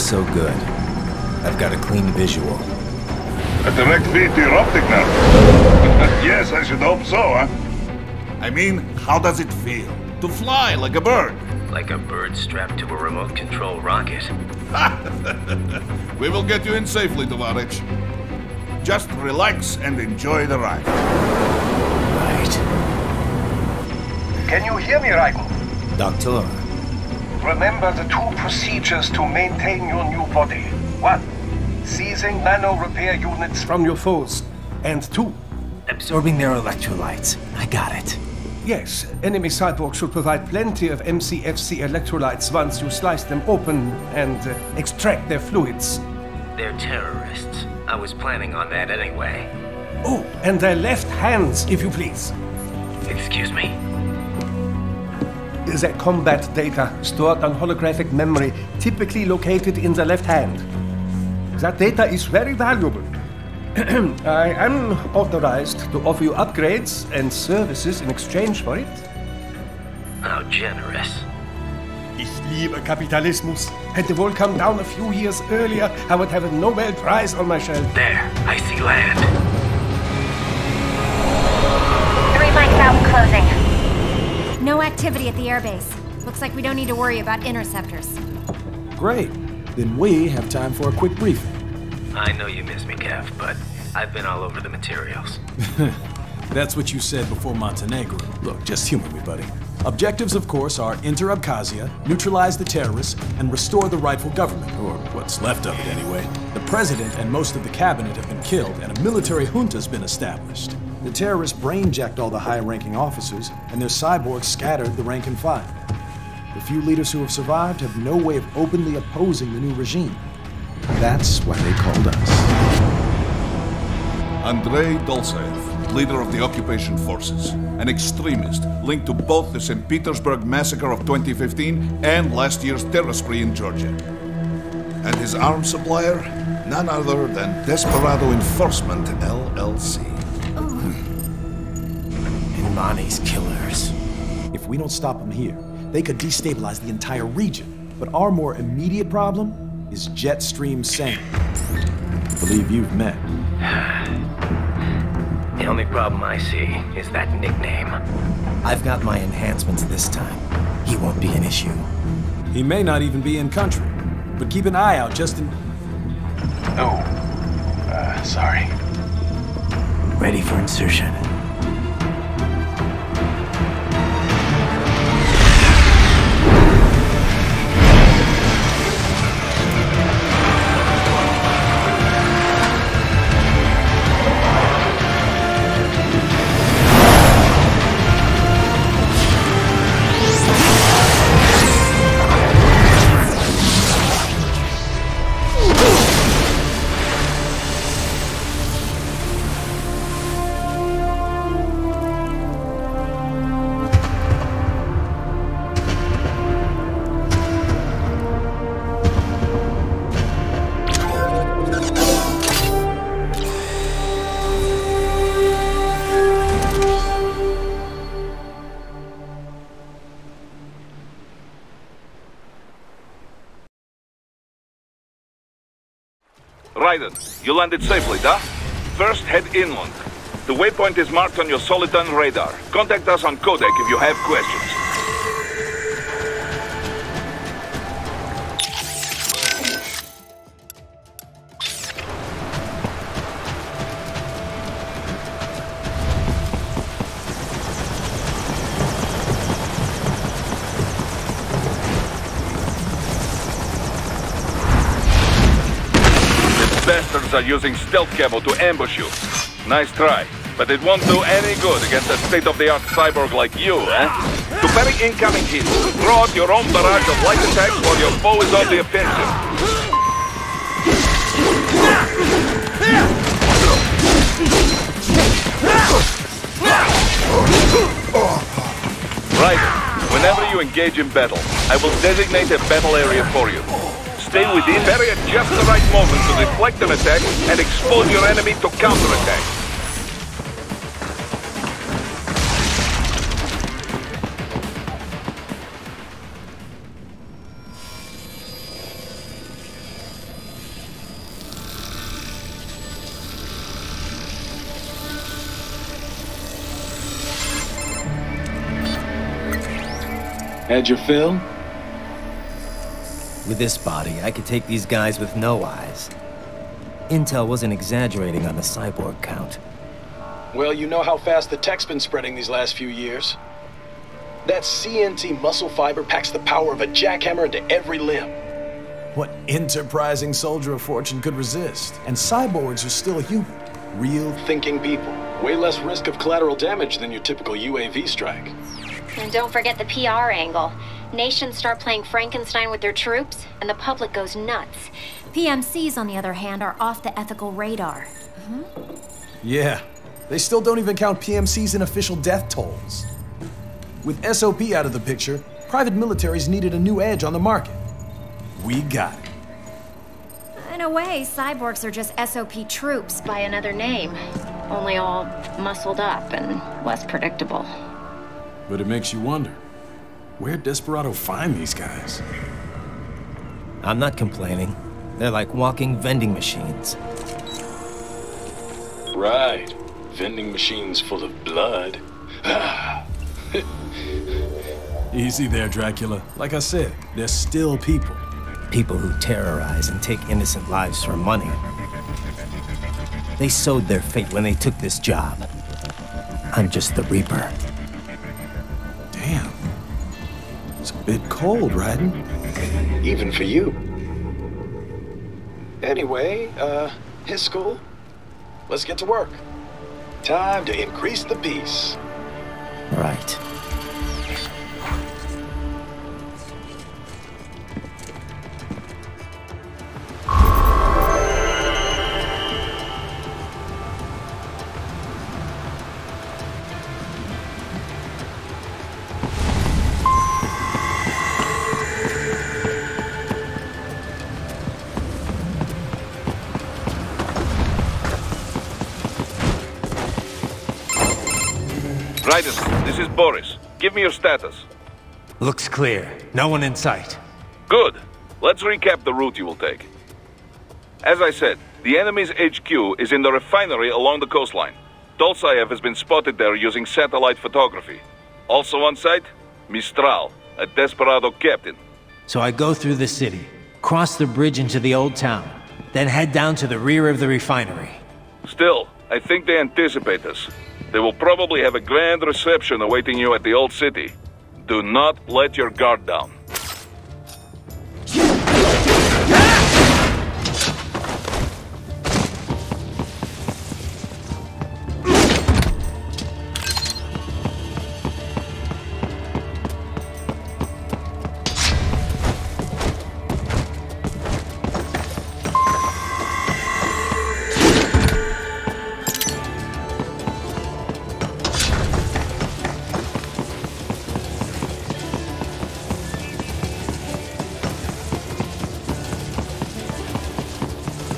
so good. I've got a clean visual. A direct feed to your optic nerve. Yes, I should hope so, huh? I mean, how does it feel? To fly like a bird? Like a bird strapped to a remote control rocket. We will get you in safely, Tovarich. Just relax and enjoy the ride. Right. Can you hear me, Raiden? Doctor. Remember the 2 procedures to maintain your new body. 1. Seizing nano repair units from your foes. And 2. Absorbing their electrolytes. I got it. Yes, enemy cyborgs should provide plenty of MCFC electrolytes once you slice them open and extract their fluids. They're terrorists. I was planning on that anyway. Oh, and their left hands, if you please. Excuse me? The combat data stored on holographic memory, typically located in the left hand. That data is very valuable. I am authorized to offer you upgrades and services in exchange for it. How generous. Ich liebe Kapitalismus. Had the wall come down a few years earlier, I would have a Nobel Prize on my shelf. There, I see land. 3 mics out and closing. No activity at the airbase. Looks like we don't need to worry about interceptors. Great. Then we have time for a quick briefing. I know you miss me, Kev, but I've been all over the materials. That's what you said before Montenegro. Look, just humor me, buddy. Objectives, of course, are enter Abkhazia, neutralize the terrorists, and restore the rightful government, or what's left of it anyway. The president and most of the cabinet have been killed, and a military junta's been established. The terrorists brain-jacked all the high-ranking officers, and their cyborgs scattered the rank and file. The few leaders who have survived have no way of openly opposing the new regime. That's why they called us. Andrei Dolzaev, leader of the occupation forces, an extremist linked to both the St. Petersburg massacre of 2015 and last year's terror spree in Georgia. And his arms supplier, none other than Desperado Enforcement, LLC. And Mani's killers. If we don't stop them here, they could destabilize the entire region. But our more immediate problem is Jetstream Sane. I believe you've met. The only problem I see is that nickname. I've got my enhancements this time. He won't be an issue. He may not even be in country, but keep an eye out just in... Oh, sorry. Ready for insertion. Raiden, you landed safely, da? First, head inland. The waypoint is marked on your Soliton radar. Contact us on Codec if you have questions. Bastards are using stealth camo to ambush you. Nice try, but it won't do any good against a state-of-the-art cyborg like you, eh? To parry incoming hits, throw out your own barrage of light attacks while your foe is on the offensive. Raiden, whenever you engage in battle, I will designate a battle area for you. Stay within, parry at just the right moment to deflect an attack and expose your enemy to counterattack. Had your fill? With this body, I could take these guys with no eyes. Intel wasn't exaggerating on the cyborg count. Well, you know how fast the tech's been spreading these last few years. That CNT muscle fiber packs the power of a jackhammer into every limb. What enterprising soldier of fortune could resist? And cyborgs are still human. Real Thinking people. Way less risk of collateral damage than your typical UAV strike. And don't forget the PR angle. Nations start playing Frankenstein with their troops, and the public goes nuts. PMCs, on the other hand, are off the ethical radar. Yeah, they still don't even count PMCs in official death tolls. With SOP out of the picture, private militaries needed a new edge on the market. We got it. In a way, cyborgs are just SOP troops by another name. Only all muscled up and less predictable. But it makes you wonder, where'd Desperado find these guys? I'm not complaining. They're like walking vending machines. Right. Vending machines full of blood. Easy there, Dracula. Like I said, they're still people. People who terrorize and take innocent lives for money. They sowed their fate when they took this job. I'm just the Reaper. Damn. It's a bit cold, Raiden. Even for you. Anyway, his school. Let's get to work. Time to increase the peace. Right. Raiden, this is Boris. Give me your status. Looks clear. No one in sight. Good. Let's recap the route you will take. As I said, the enemy's HQ is in the refinery along the coastline. Dolsaev has been spotted there using satellite photography. Also on site, Mistral, a Desperado captain. So I go through the city, cross the bridge into the old town, then head down to the rear of the refinery. Still, I think they anticipate us. They will probably have a grand reception awaiting you at the old city. Do not let your guard down.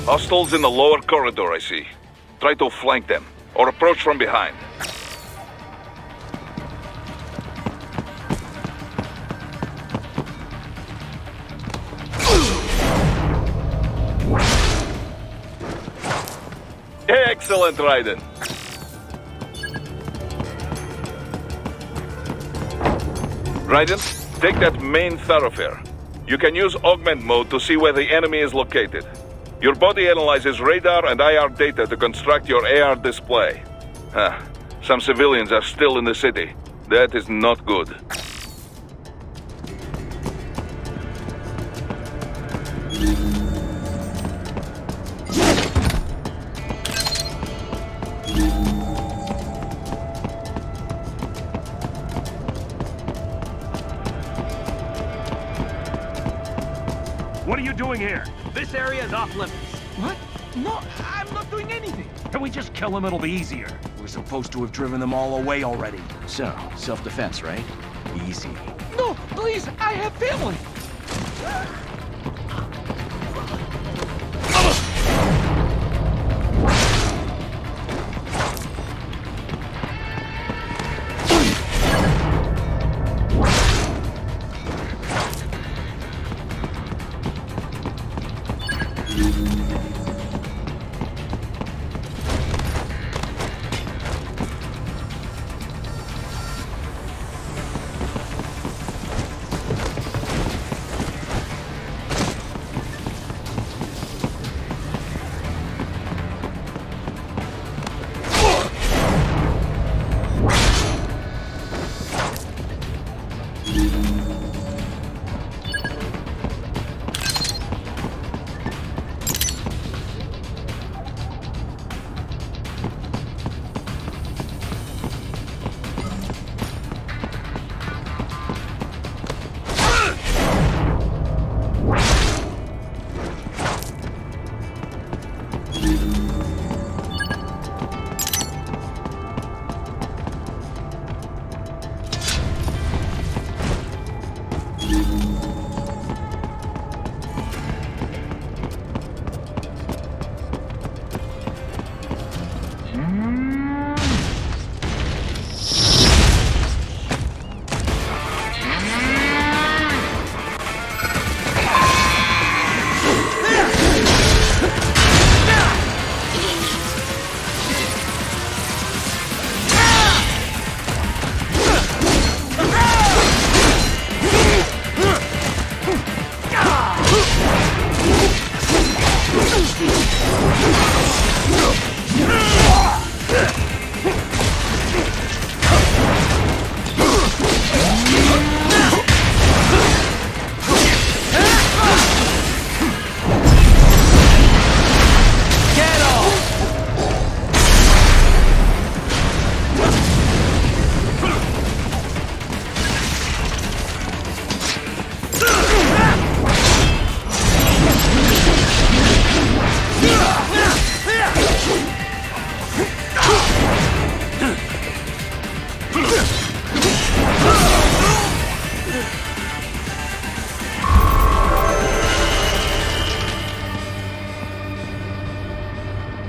Hostiles in the lower corridor, I see. Try to flank them, or approach from behind. Excellent, Raiden. Raiden, take that main thoroughfare. You can use augment mode to see where the enemy is located. Your body analyzes radar and IR data to construct your AR display. Some civilians are still in the city. That is not good. What are you doing here? This area is off limits. What? No, I'm not doing anything. Can we just kill them? It'll be easier. We're supposed to have driven them all away already. So, self-defense, right? Easy. No, please, I have family.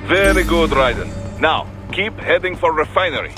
Very good, Raiden. Now, keep heading for refinery.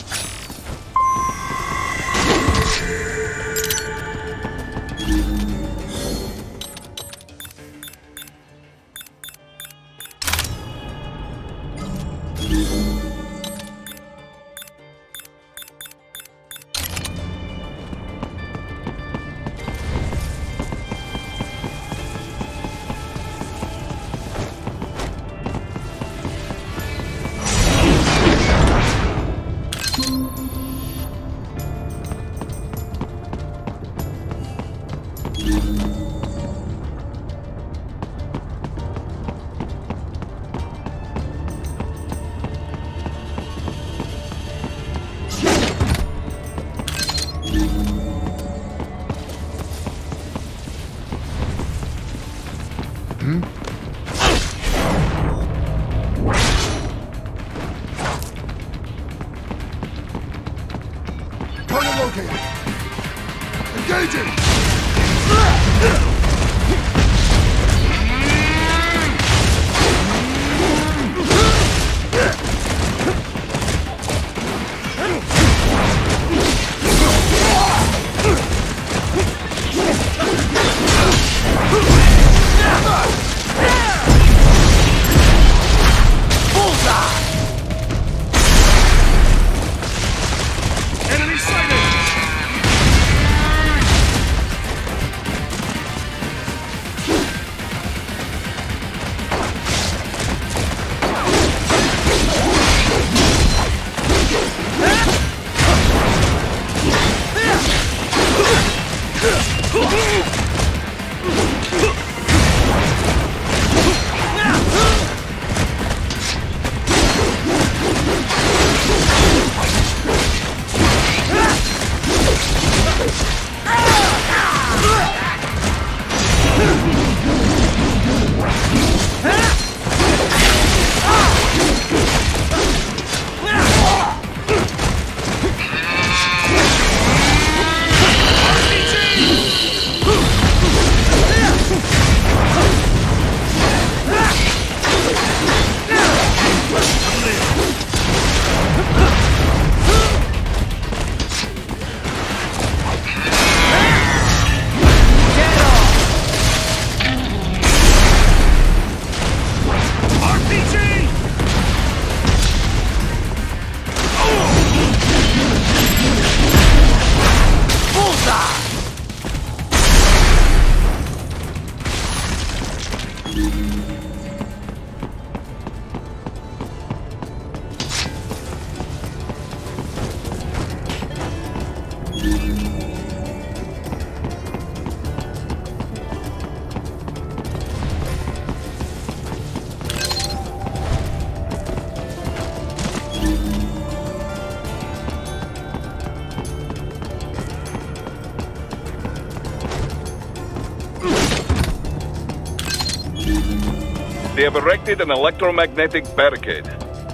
They have erected an electromagnetic barricade.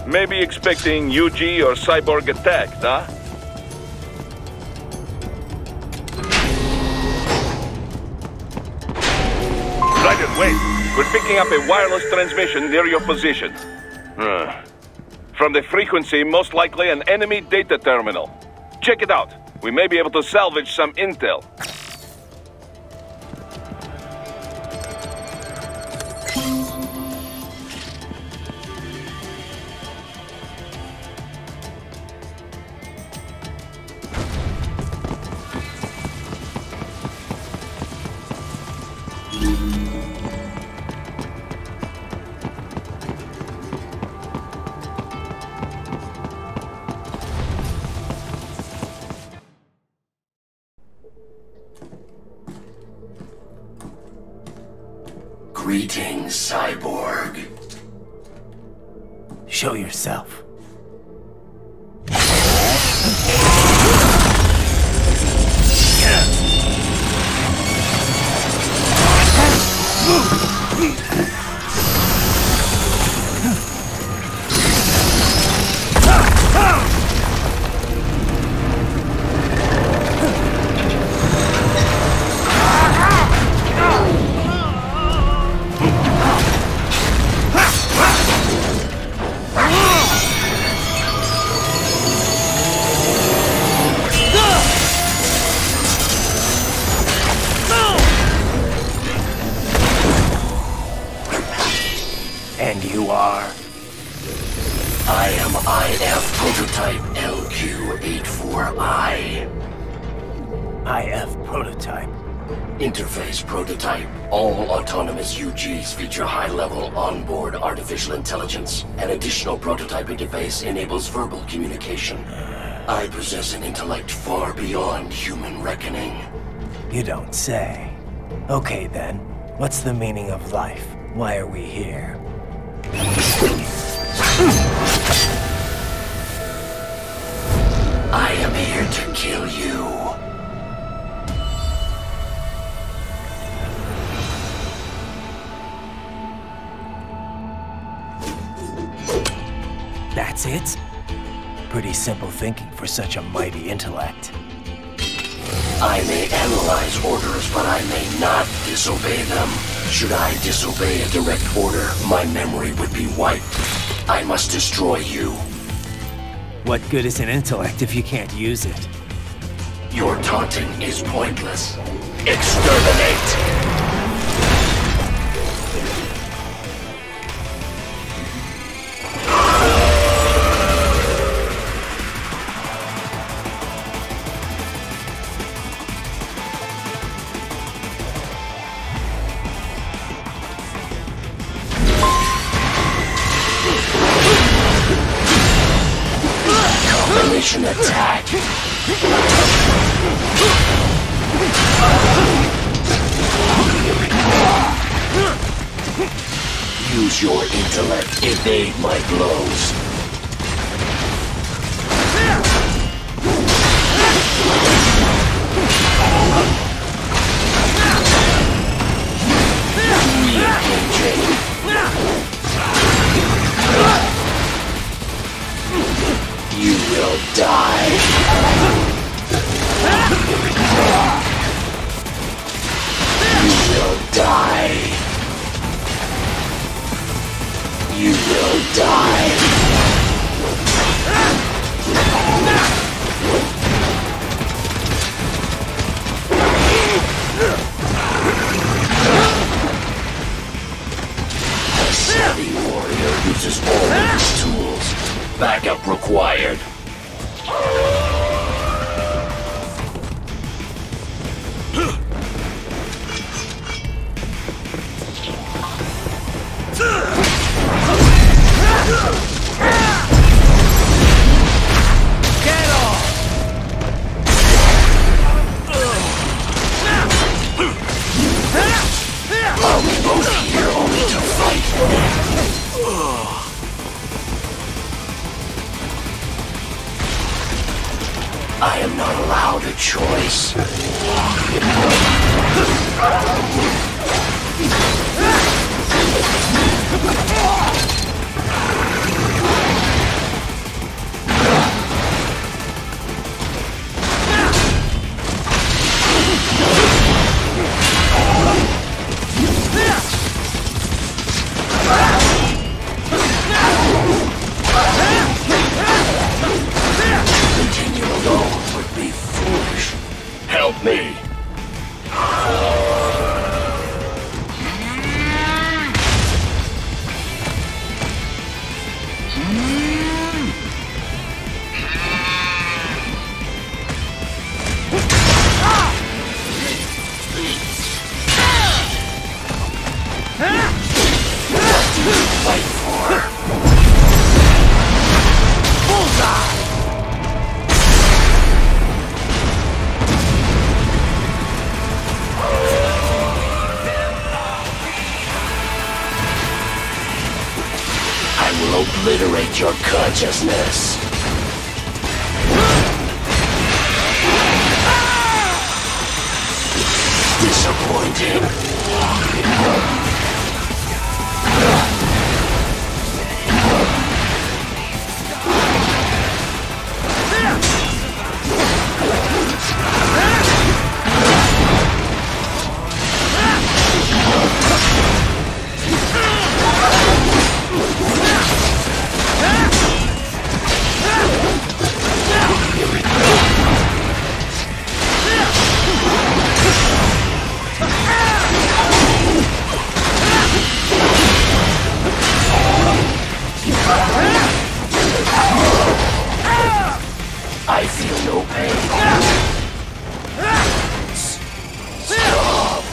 Maybe expecting UG or cyborg attack, huh? Raiden, wait! We're picking up a wireless transmission near your position. From the frequency, most likely an enemy data terminal. Check it out. We may be able to salvage some intel. Greetings, cyborg. Show yourself. And you are? I am IF Prototype LQ84I. IF Prototype. Interface Prototype. All autonomous UGs feature high-level onboard artificial intelligence. An additional prototype interface enables verbal communication. I possess an intellect far beyond human reckoning. You don't say. Okay then, what's the meaning of life? Why are we here? I am here to kill you. That's it? Pretty simple thinking for such a mighty intellect. I may analyze orders, but I may not disobey them. Should I disobey a direct order, my memory would be wiped. I must destroy you. What good is an intellect if you can't use it? Your taunting is pointless. Exterminate! Combination attack. Use your intellect. Evade my blows. Re-engaging. You will die. You will die. You will die. A savvy warrior uses all his tools. Backup required. Get off! Are we both here only to fight? I am not allowed a choice. Continue alone would be foolish. Help me. What do you fight for? Bullseye! will obliterate your consciousness. Disappointing. I feel no pain. Stop.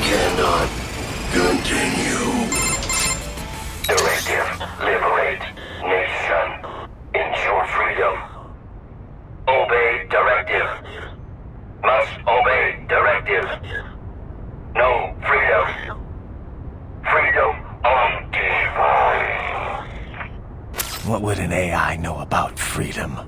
Cannot continue. Directive, liberate nation. Ensure freedom. Obey directive. Must obey directive. No freedom. Freedom on device. What would an AI know about freedom?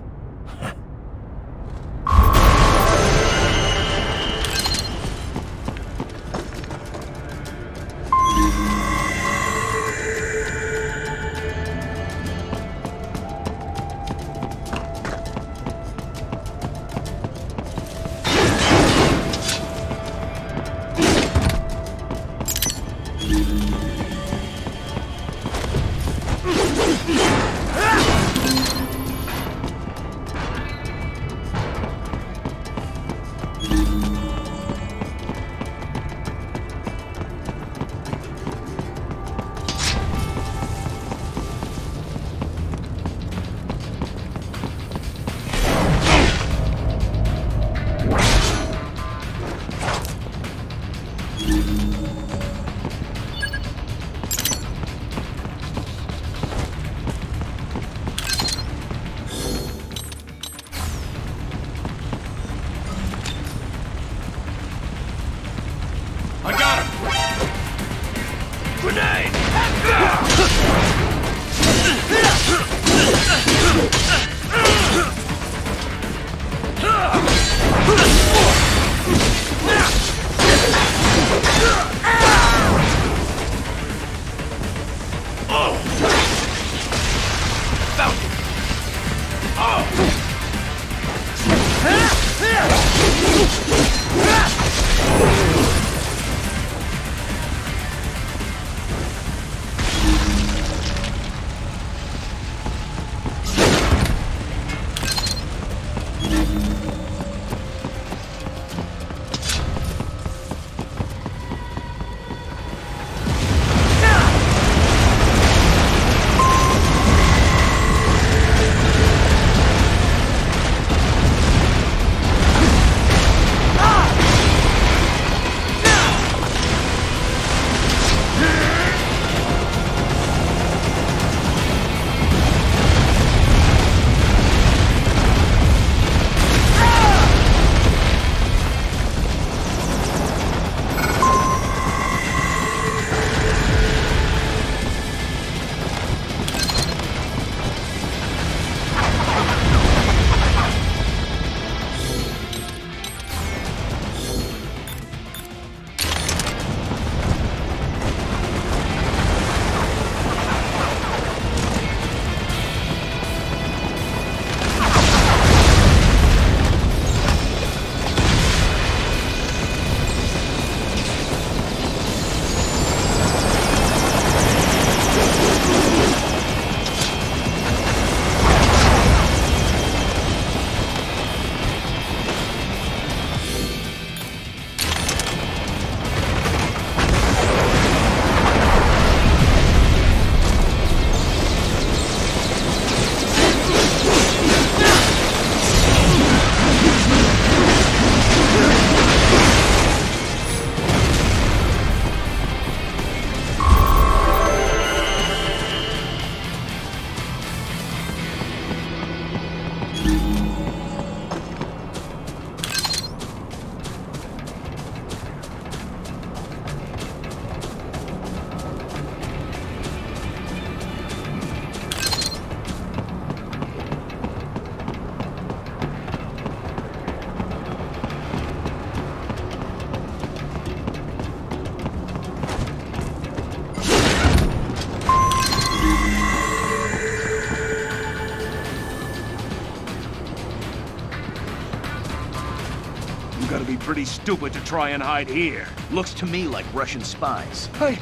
gotta be pretty stupid to try and hide here. Looks to me like Russian spies. Hey,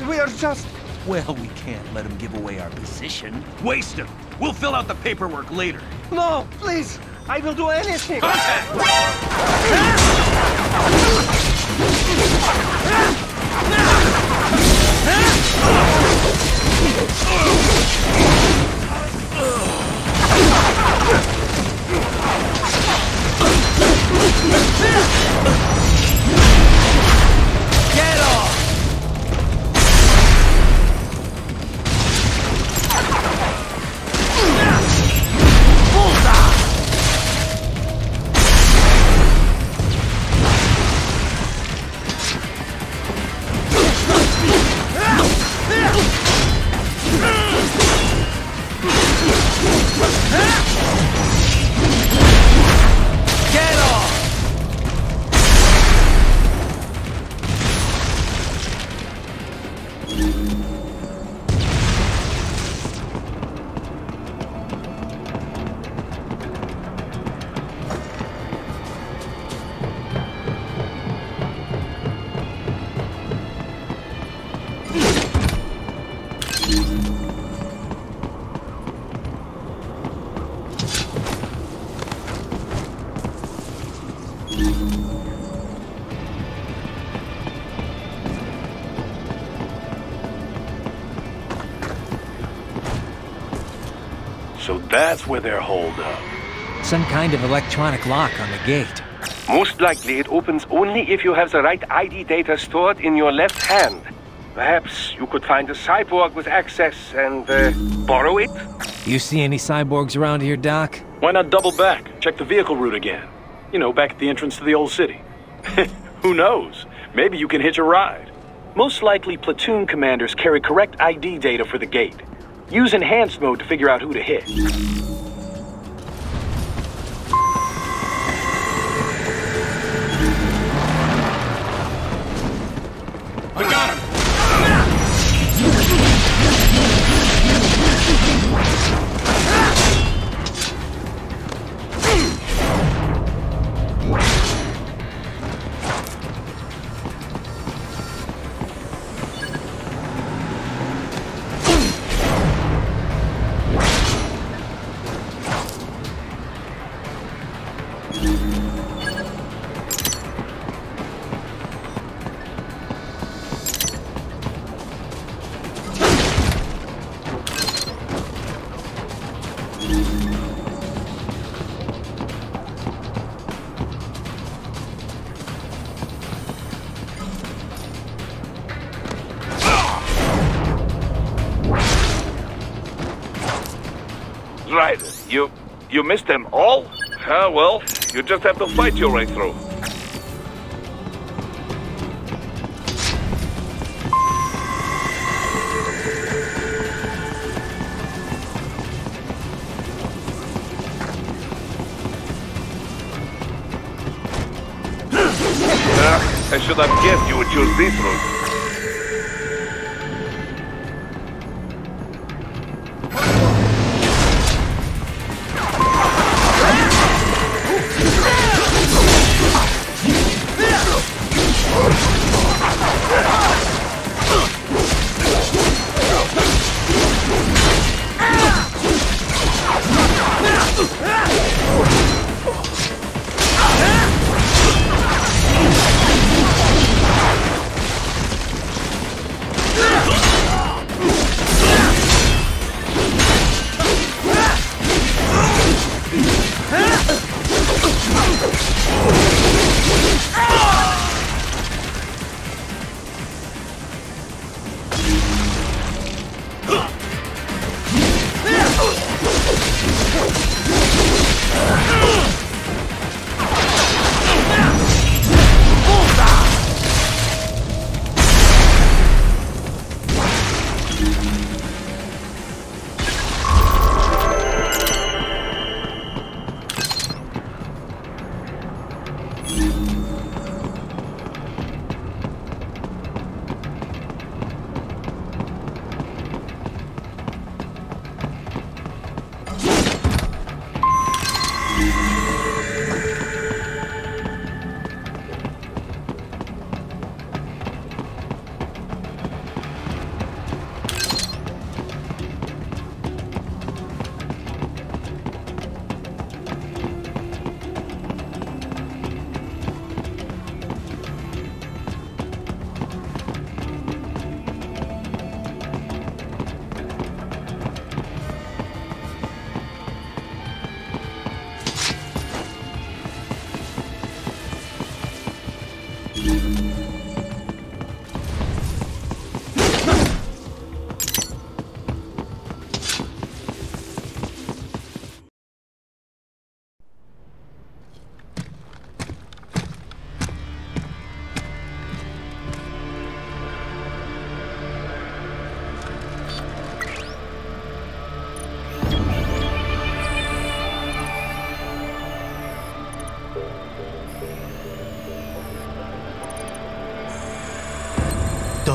we are just... Well, we can't let them give away our position. Waste them. We'll fill out the paperwork later. No, please. I will do anything. Get off! So that's where they're holed up. Some kind of electronic lock on the gate. Most likely it opens only if you have the right ID data stored in your left hand. Perhaps you could find a cyborg with access and borrow it? You see any cyborgs around here, Doc? Why not double back? Check the vehicle route again. You know, back at the entrance to the old city. Who knows? Maybe you can hitch a ride. Most likely platoon commanders carry correct ID data for the gate. Use enhanced mode to figure out who to hit. I got him! Raiden, you missed them all? Ah, well, you just have to fight your way through. I should have guessed you would choose this route.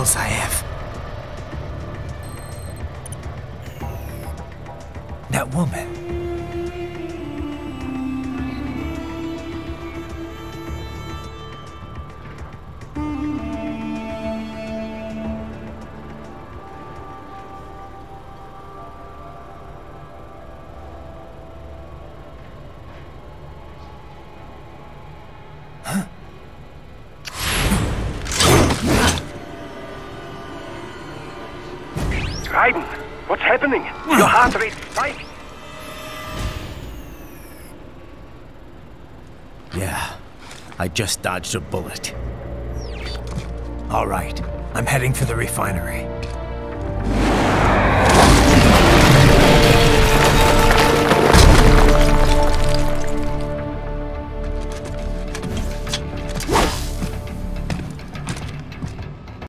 else I have. That woman. Raiden, what's happening? Your heart rate spiked. Yeah, I just dodged a bullet. All right, I'm heading for the refinery.